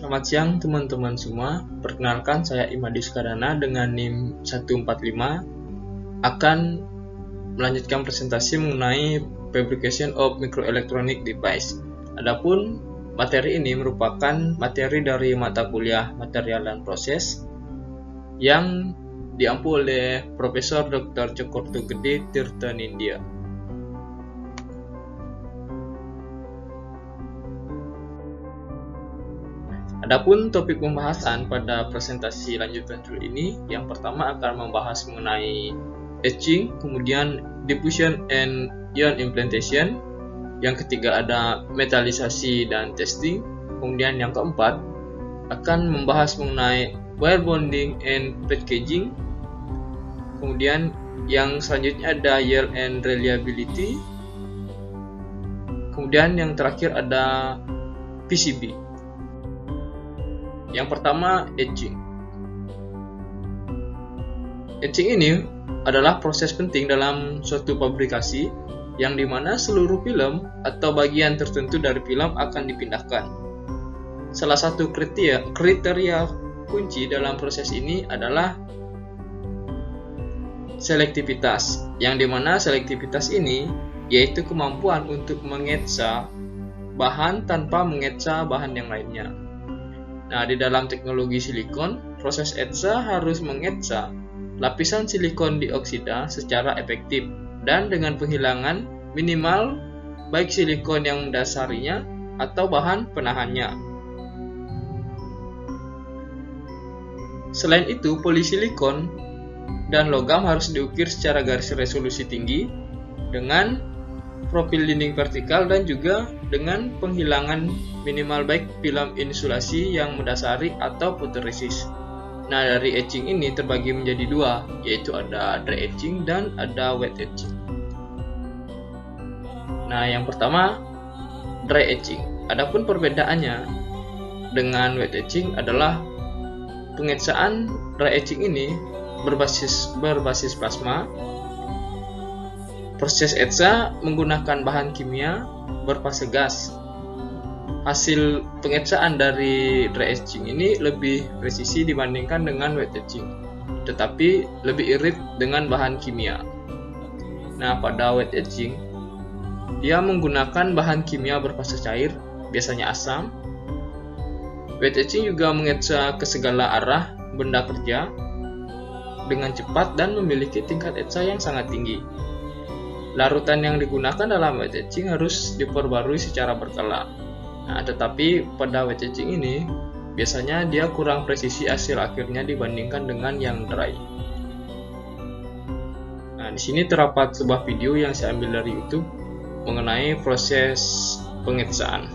Selamat siang teman-teman semua. Perkenalkan, saya Imadi Sukadana dengan NIM 145 akan melanjutkan presentasi mengenai Fabrication of Microelectronic Device. Adapun materi ini merupakan materi dari mata kuliah Material dan Proses yang diampu oleh Profesor Dr. Cokortugede Tirtanindya. Adapun topik pembahasan pada presentasi lanjutan judul ini, yang pertama akan membahas mengenai etching, kemudian diffusion and ion implantation, yang ketiga ada metalisasi dan testing, kemudian yang keempat akan membahas mengenai wire bonding and packaging, kemudian yang selanjutnya ada yield and reliability, kemudian yang terakhir ada PCB. Yang pertama, etching. Etching ini adalah proses penting dalam suatu pabrikasi yang dimana seluruh film atau bagian tertentu dari film akan dipindahkan. Salah satu kriteria kunci dalam proses ini adalah selektivitas, yang dimana selektivitas ini yaitu kemampuan untuk mengetsa bahan tanpa mengetsa bahan yang lainnya. Nah, di dalam teknologi silikon, proses etsa harus mengetsa lapisan silikon dioksida secara efektif dan dengan penghilangan minimal baik silikon yang mendasarinya atau bahan penahannya. Selain itu, polisilikon dan logam harus diukir secara garis resolusi tinggi dengan profil dinding vertikal dan juga dengan penghilangan minimal baik film insulasi yang mendasari atau fotoresis. Nah, dari etching ini terbagi menjadi dua, yaitu ada dry etching dan ada wet etching. Nah, yang pertama dry etching. Adapun perbedaannya dengan wet etching adalah pengetsaan dry etching ini berbasis plasma. Proses etsa menggunakan bahan kimia berfase gas. Hasil pengetsaan dari dry etching ini lebih presisi dibandingkan dengan wet etching, tetapi lebih irit dengan bahan kimia. Nah, pada wet etching, dia menggunakan bahan kimia berfase cair, biasanya asam. Wet etching juga mengetsa ke segala arah benda kerja dengan cepat dan memiliki tingkat etsa yang sangat tinggi. Larutan yang digunakan dalam wet etching harus diperbarui secara berkala. Nah, tetapi pada wet etching ini biasanya dia kurang presisi hasil akhirnya dibandingkan dengan yang dry. Nah, di sini terdapat sebuah video yang saya ambil dari YouTube mengenai proses pengetsaan.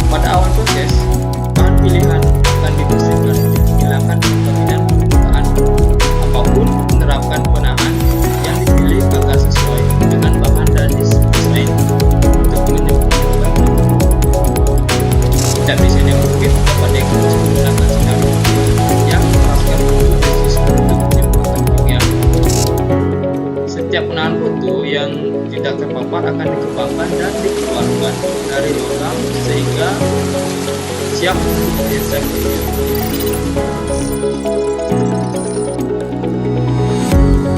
Pada awal proses, bahan pilihan akan dibersihkan untuk menghilangkan kemungkinan permukaan. Apapun menerapkan penahan yang dipilih agar sesuai dengan bahan dan desain untuk menyempurnakan. Tidak bisa mungkin dapat dieksekusi menggunakan sinar yang mengeraskan foto resist untuk menyempurnakan kimia. Setiap penahan foto yang tidak terpapar akan dikembangkan dan dikeluarkan dari logam sehingga siap untuk dieksekusi.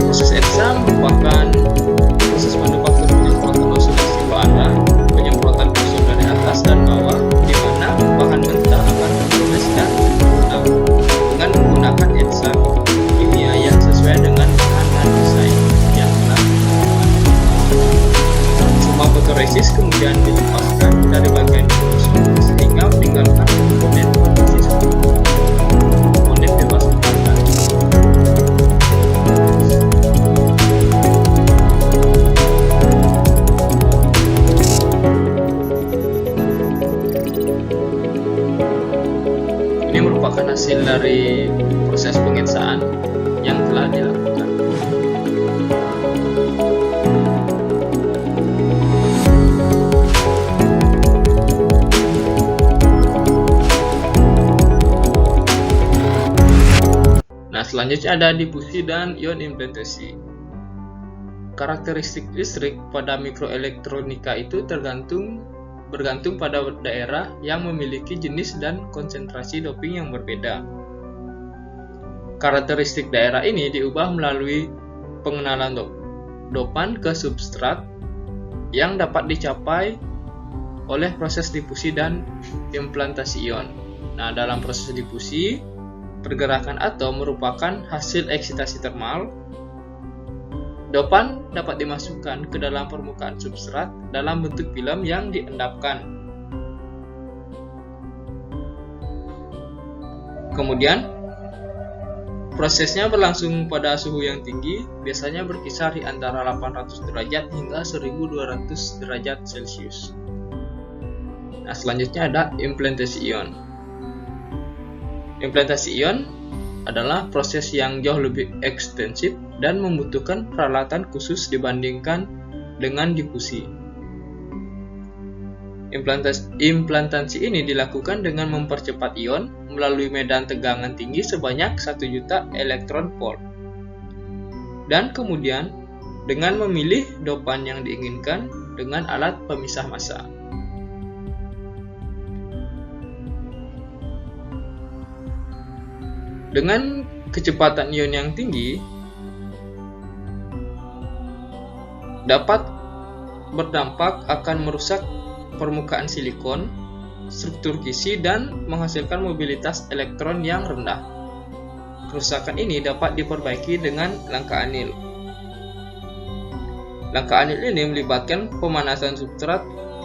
Proses etsa merupakan proses manufaktur penyemprotan osidasi ke arah penyemprotan ozon dari atas dan bawah, di mana bahan mentah akan diproseskan dengan menggunakan etsa kimia yang sesuai dengan bahan dan desain yang telah ditentukan. Semua fotoresis kemudian dilepaskan dari bagian ozon sehingga meninggalkan komponen fotoresis komponen bebas terbakar. Ini merupakan hasil dari proses pengetsaan yang telah dilakukan. Nah, selanjutnya ada diffusi dan ion implantasi. karakteristik listrik pada mikroelektronika itu bergantung pada daerah yang memiliki jenis dan konsentrasi doping yang berbeda. Karakteristik daerah ini diubah melalui pengenalan dopan ke substrat yang dapat dicapai oleh proses difusi dan implantasi ion. Nah, dalam proses difusi, pergerakan atom merupakan hasil eksitasi termal. Dopan dapat dimasukkan ke dalam permukaan substrat dalam bentuk film yang diendapkan. Kemudian, prosesnya berlangsung pada suhu yang tinggi, biasanya berkisar di antara 800 derajat hingga 1200 derajat Celcius. Nah, selanjutnya ada implantasi ion. Implantasi ion adalah proses yang jauh lebih ekstensif dan membutuhkan peralatan khusus dibandingkan dengan difusi. Implantasi ini dilakukan dengan mempercepat ion melalui medan tegangan tinggi sebanyak 1 juta elektron volt. Dan kemudian dengan memilih dopan yang diinginkan dengan alat pemisah massa. Dengan kecepatan ion yang tinggi dapat berdampak akan merusak permukaan silikon, struktur gizi, dan menghasilkan mobilitas elektron yang rendah. Kerusakan ini dapat diperbaiki dengan langkah anil. Langkah anil ini melibatkan pemanasan substrat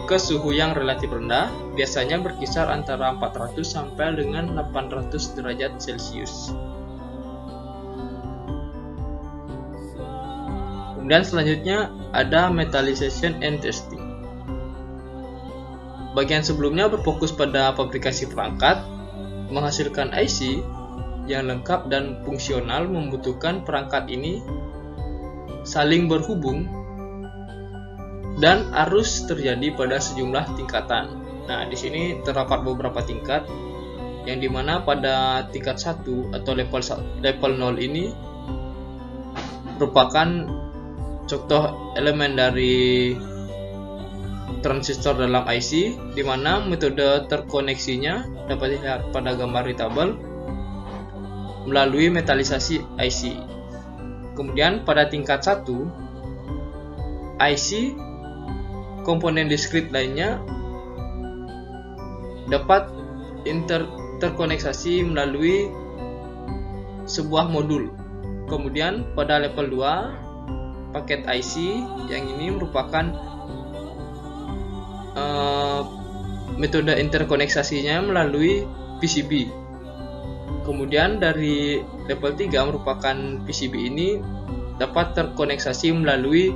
ke suhu yang relatif rendah, biasanya berkisar antara 400 sampai dengan 800 derajat Celcius. Kemudian selanjutnya ada metallization and testing. Bagian sebelumnya berfokus pada fabrikasi perangkat. Menghasilkan IC yang lengkap dan fungsional membutuhkan perangkat ini saling berhubung dan harus terjadi pada sejumlah tingkatan. Nah, di sini terdapat beberapa tingkat, yang dimana pada tingkat 1 atau level 0 ini merupakan contoh elemen dari transistor dalam IC, di mana metode terkoneksinya dapat dilihat pada gambar di tabel melalui metalisasi IC. Kemudian pada tingkat 1, IC komponen diskrit lainnya dapat terkoneksi melalui sebuah modul. Kemudian pada level 2, paket IC yang ini merupakan metode interkoneksasinya melalui PCB. Kemudian dari level 3 merupakan PCB ini dapat terkoneksi melalui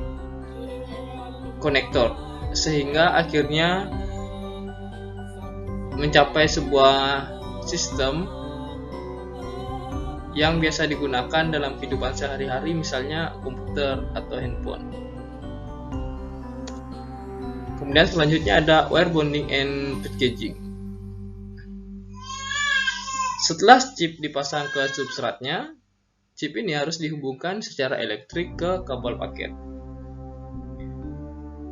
konektor, sehingga akhirnya mencapai sebuah sistem yang biasa digunakan dalam kehidupan sehari-hari, misalnya komputer atau handphone. Kemudian selanjutnya ada wire bonding and packaging. Setelah chip dipasang ke substratnya, chip ini harus dihubungkan secara elektrik ke kabel paket.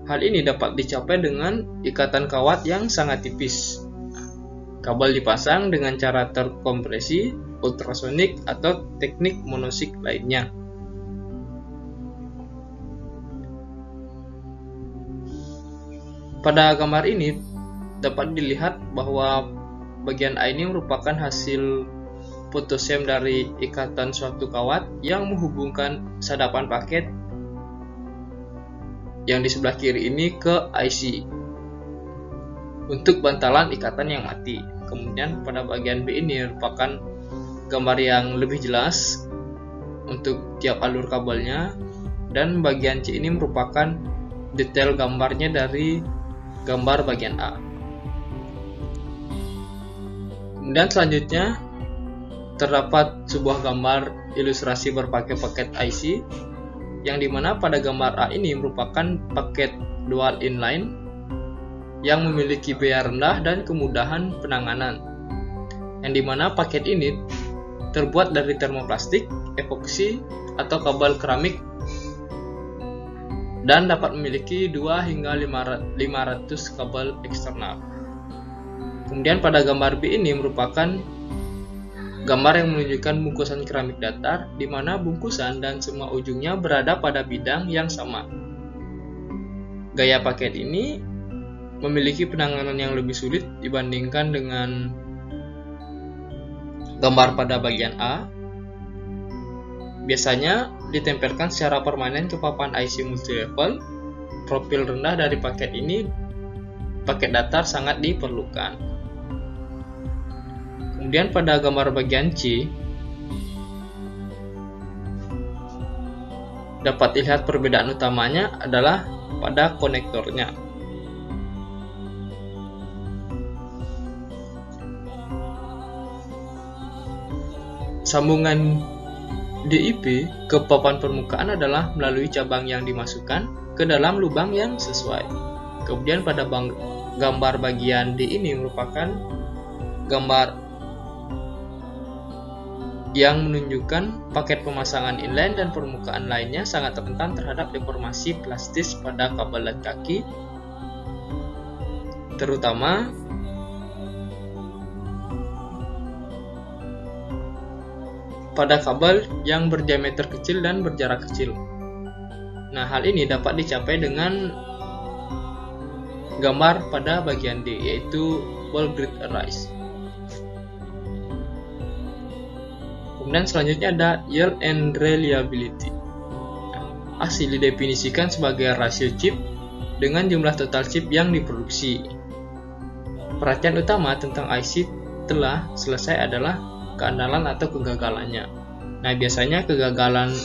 Hal ini dapat dicapai dengan ikatan kawat yang sangat tipis. Kabel dipasang dengan cara terkompresi, ultrasonik, atau teknik monosik lainnya. Pada gambar ini dapat dilihat bahwa bagian A ini merupakan hasil photosem dari ikatan suatu kawat yang menghubungkan sadapan paket yang di sebelah kiri ini ke IC untuk bantalan ikatan yang mati. Kemudian pada bagian B ini merupakan gambar yang lebih jelas untuk tiap alur kabelnya, dan bagian C ini merupakan detail gambarnya dari gambar bagian A. Kemudian selanjutnya terdapat sebuah gambar ilustrasi berbagai paket IC, yang dimana pada gambar A ini merupakan paket dual inline yang memiliki biaya rendah dan kemudahan penanganan, yang dimana paket ini terbuat dari termoplastik, epoksi, atau kabel keramik dan dapat memiliki 2 hingga 500 kabel eksternal. Kemudian pada gambar B ini merupakan gambar yang menunjukkan bungkusan keramik datar, di mana bungkusan dan semua ujungnya berada pada bidang yang sama. Gaya paket ini memiliki penanganan yang lebih sulit dibandingkan dengan gambar pada bagian A. Biasanya ditempelkan secara permanen ke papan IC multi-level. Profil rendah dari paket ini, paket datar sangat diperlukan. Kemudian pada gambar bagian C, dapat dilihat perbedaan utamanya adalah pada konektornya. Sambungan DIP ke papan permukaan adalah melalui cabang yang dimasukkan ke dalam lubang yang sesuai. Kemudian pada gambar bagian D ini merupakan gambar yang menunjukkan paket pemasangan inline dan permukaan lainnya sangat rentan terhadap deformasi plastis pada kabel dan kaki, terutama pada kabel yang berdiameter kecil dan berjarak kecil. Nah, hal ini dapat dicapai dengan gambar pada bagian D, yaitu ball grid arrays. Kemudian selanjutnya ada yield and reliability. Hasil didefinisikan sebagai rasio chip dengan jumlah total chip yang diproduksi. Perhatian utama tentang IC telah selesai adalah keandalan atau kegagalannya. Nah, biasanya kegagalan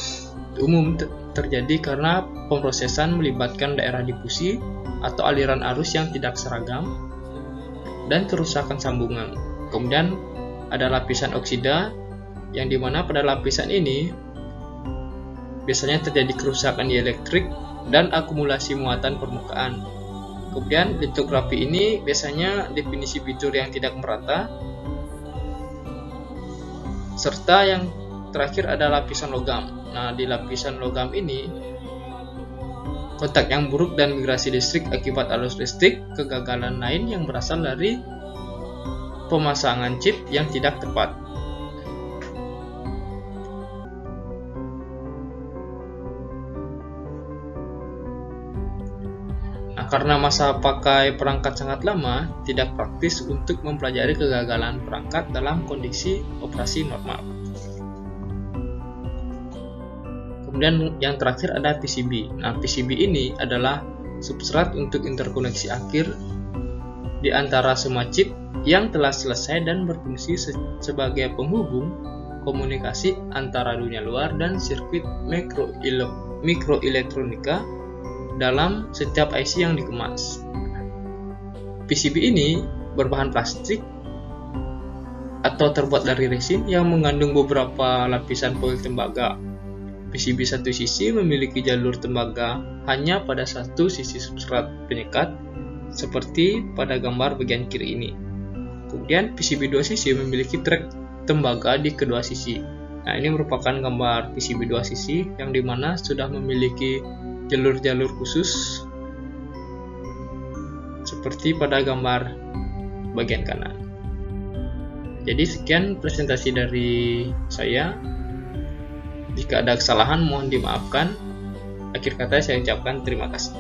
umum terjadi karena pemrosesan melibatkan daerah difusi atau aliran arus yang tidak seragam dan kerusakan sambungan. Kemudian ada lapisan oksida, yang dimana pada lapisan ini biasanya terjadi kerusakan di elektrik dan akumulasi muatan permukaan. Kemudian litografi ini biasanya definisi fitur yang tidak merata, serta yang terakhir ada lapisan logam. Nah, di lapisan logam ini kontak yang buruk dan migrasi listrik akibat arus listrik, kegagalan lain yang berasal dari pemasangan chip yang tidak tepat. Nah, karena masa pakai perangkat sangat lama, tidak praktis untuk mempelajari kegagalan perangkat dalam kondisi operasi normal. Kemudian yang terakhir ada PCB. Nah, PCB ini adalah substrat untuk interkoneksi akhir di antara semua chip yang telah selesai dan berfungsi sebagai penghubung komunikasi antara dunia luar dan sirkuit mikroelektronika dalam setiap IC yang dikemas. PCB ini berbahan plastik atau terbuat dari resin yang mengandung beberapa lapisan foil tembaga. PCB satu sisi memiliki jalur tembaga hanya pada satu sisi substrat penyekat, seperti pada gambar bagian kiri ini. Kemudian PCB dua sisi memiliki trek tembaga di kedua sisi. Nah, ini merupakan gambar PCB dua sisi yang dimana sudah memiliki jalur-jalur khusus seperti pada gambar bagian kanan. Jadi sekian presentasi dari saya. Jika ada kesalahan mohon dimaafkan. Akhir kata saya ucapkan terima kasih.